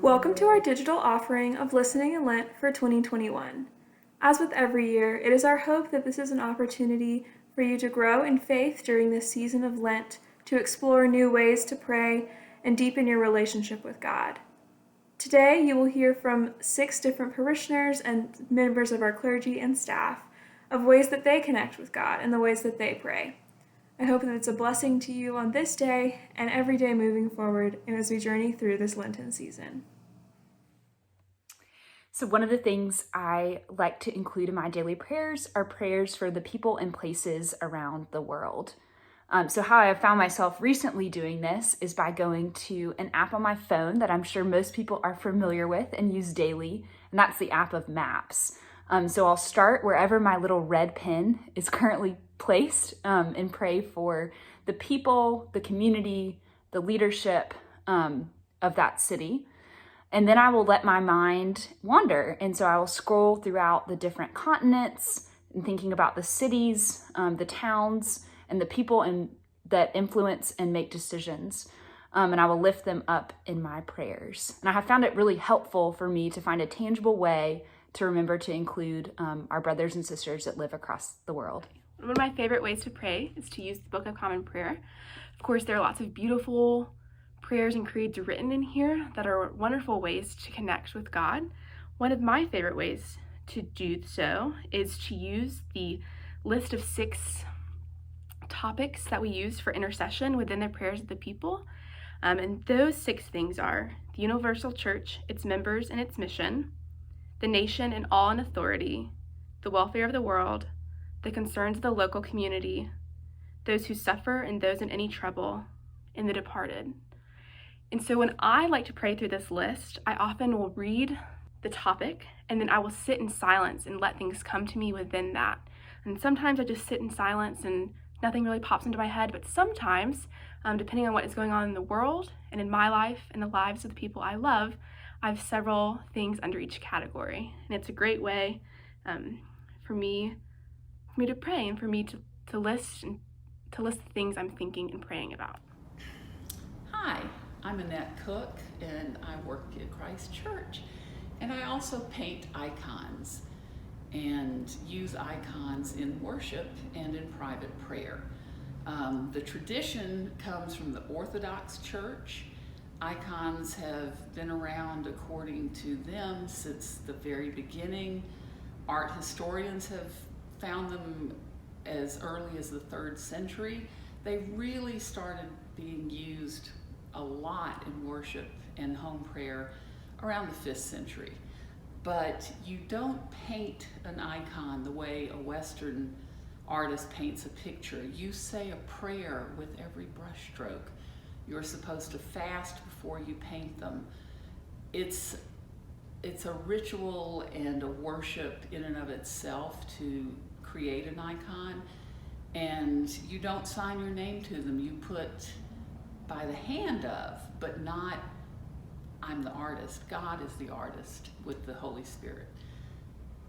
Welcome to our digital offering of Listening in Lent for 2021. As with every year, it is our hope that this is an opportunity for you to grow in faith during this season of Lent, to explore new ways to pray, and deepen your relationship with God. Today, you will hear from 6 different parishioners and members of our clergy and staff of ways that they connect with God and the ways that they pray. I hope that it's a blessing to you on this day and every day moving forward and as we journey through this Lenten season. So one of the things I like to include in my daily prayers are prayers for the people and places around the world. So how I have found myself recently doing this is by going to an app on my phone that I'm sure most people are familiar with and use daily, and that's the app of Maps. So I'll start wherever my little red pin is currently placed and pray for the people, the community, the leadership of that city. And then I will let my mind wander. And so I will scroll throughout the different continents and thinking about the cities, the towns, and the people that influence and make decisions. And I will lift them up in my prayers. And I have found it really helpful for me to find a tangible way to remember to include our brothers and sisters that live across the world. One of my favorite ways to pray is to use the Book of Common Prayer. Of course, there are lots of beautiful prayers and creeds written in here that are wonderful ways to connect with God. One of my favorite ways to do so is to use the list of 6 topics that we use for intercession within the prayers of the people. And those 6 things are the universal church, its members and its mission, the nation and all in authority, the welfare of the world, the concerns of the local community, those who suffer and those in any trouble, and the departed. And so when I like to pray through this list, I often will read the topic and then I will sit in silence and let things come to me within that. And sometimes I just sit in silence and nothing really pops into my head, but sometimes, depending on what is going on in the world and in my life and the lives of the people I love, I have several things under each category. And it's a great way for me to pray and for me to list the things I'm thinking and praying about. Hi, I'm Annette Cook and I work at Christ Church, and I also paint icons and use icons in worship and in private prayer. The tradition comes from the Orthodox Church. Icons have been around, according to them, since the very beginning. Art historians have found them as early as the 3rd century. They really started being used a lot in worship and home prayer around the 5th century. But you don't paint an icon the way a Western artist paints a picture. You say a prayer with every brushstroke. You're supposed to fast before you paint them. It's a ritual and a worship in and of itself to create an icon, and you don't sign your name to them. You put by the hand of, but not I'm the artist. God is the artist with the Holy Spirit.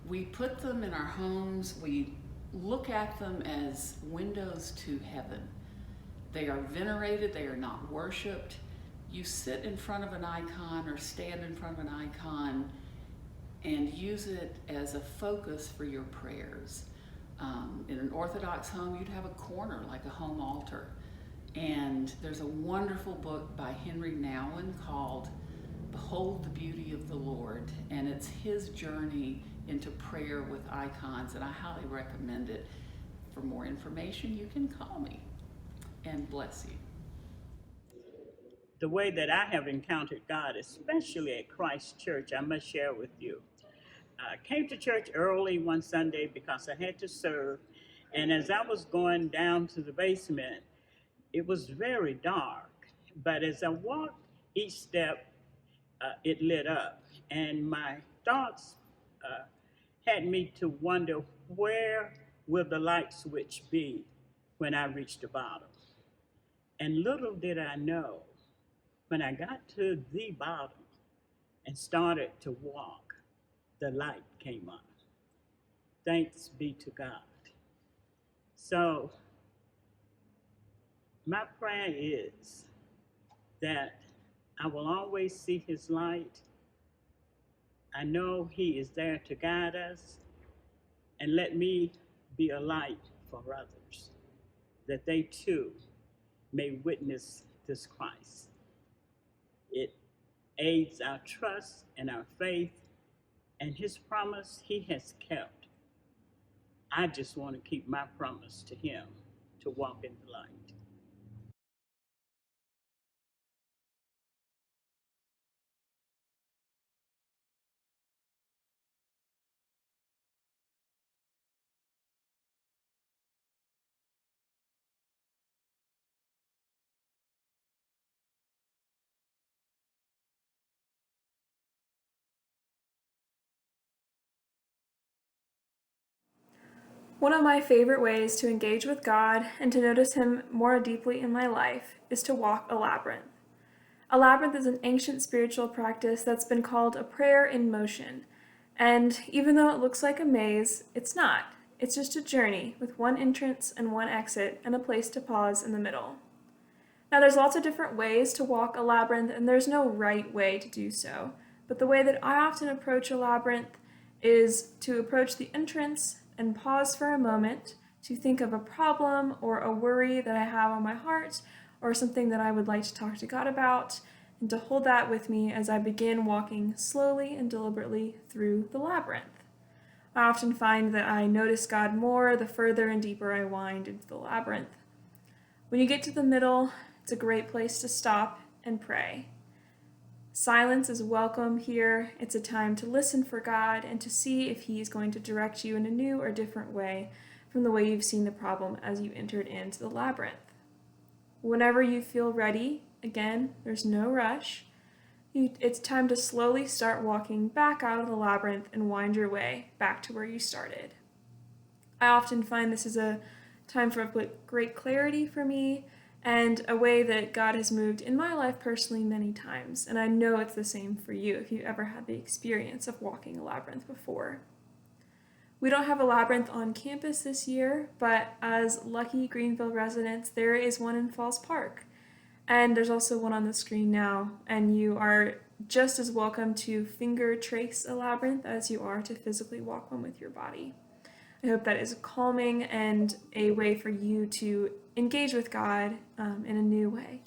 We put them in our homes. We look at them as windows to heaven. They are venerated. They are not worshiped. You sit in front of an icon or stand in front of an icon and use it as a focus for your prayers. In an Orthodox home, you'd have a corner like a home altar. And there's a wonderful book by Henry Nouwen called Behold the Beauty of the Lord, and it's his journey into prayer with icons, and I highly recommend it. For more information, you can call me, and bless you. The way that I have encountered God, especially at Christ Church, I must share with you. I came to church early one Sunday because I had to serve, and as I was going down to the basement, it was very dark, but as I walked each step, it lit up, and my thoughts had me to wonder, where will the light switch be when I reach the bottom? And little did I know, when I got to the bottom and started to walk, the light came on. Thanks be to God. So my prayer is that I will always see his light I know He is there to guide us, and let me be a light for others, that they too may witness this Christ. It aids our trust and our faith, and His promise He has kept. I just want to keep my promise to Him to walk in the light. One of my favorite ways to engage with God and to notice Him more deeply in my life is to walk a labyrinth. A labyrinth is an ancient spiritual practice that's been called a prayer in motion. And even though it looks like a maze, it's not. It's just a journey with one entrance and one exit and a place to pause in the middle. Now, there's lots of different ways to walk a labyrinth, and there's no right way to do so. But the way that I often approach a labyrinth is to approach the entrance and pause for a moment to think of a problem or a worry that I have on my heart or something that I would like to talk to God about, and to hold that with me as I begin walking slowly and deliberately through the labyrinth. I often find that I notice God more the further and deeper I wind into the labyrinth. When you get to the middle, it's a great place to stop and pray. Silence is welcome here. It's a time to listen for God and to see if He is going to direct you in a new or different way from the way you've seen the problem as you entered into the labyrinth. Whenever you feel ready, again, there's no rush. It's time to slowly start walking back out of the labyrinth and wind your way back to where you started. I often find this is a time for great clarity for me and a way that God has moved in my life personally many times. And I know it's the same for you if you ever had the experience of walking a labyrinth before. We don't have a labyrinth on campus this year, but as lucky Greenville residents, there is one in Falls Park. And there's also one on the screen now, and you are just as welcome to finger trace a labyrinth as you are to physically walk one with your body. I hope that is calming and a way for you to engage with God in a new way.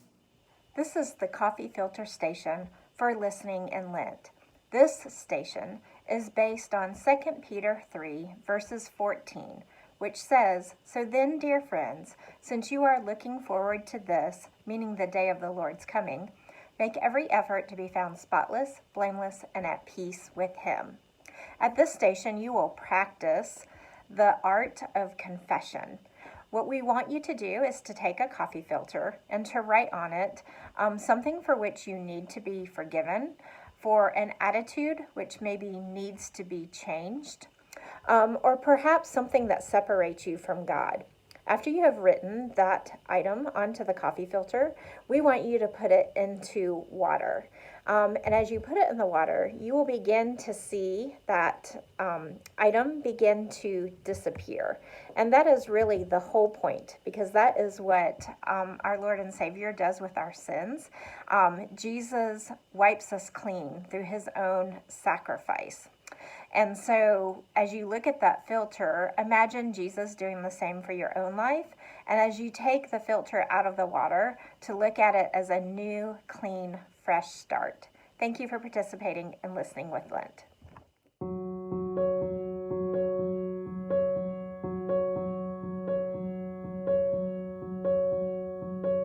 This is the coffee filter station for listening in Lent. This station is based on 2 Peter 3, verses 14, which says, "So then, dear friends, since you are looking forward to this," meaning the day of the Lord's coming, "make every effort to be found spotless, blameless, and at peace with Him." At this station, you will practice the art of confession. What we want you to do is to take a coffee filter and to write on it something for which you need to be forgiven, for an attitude which maybe needs to be changed, or perhaps something that separates you from God. After you have written that item onto the coffee filter, we want you to put it into water. And as you put it in the water, you will begin to see that item begin to disappear. And that is really the whole point, because that is what our Lord and Savior does with our sins. Jesus wipes us clean through His own sacrifice. And so as you look at that filter, imagine Jesus doing the same for your own life. And as you take the filter out of the water, to look at it as a new, clean, fresh start. Thank you for participating and listening with Lent.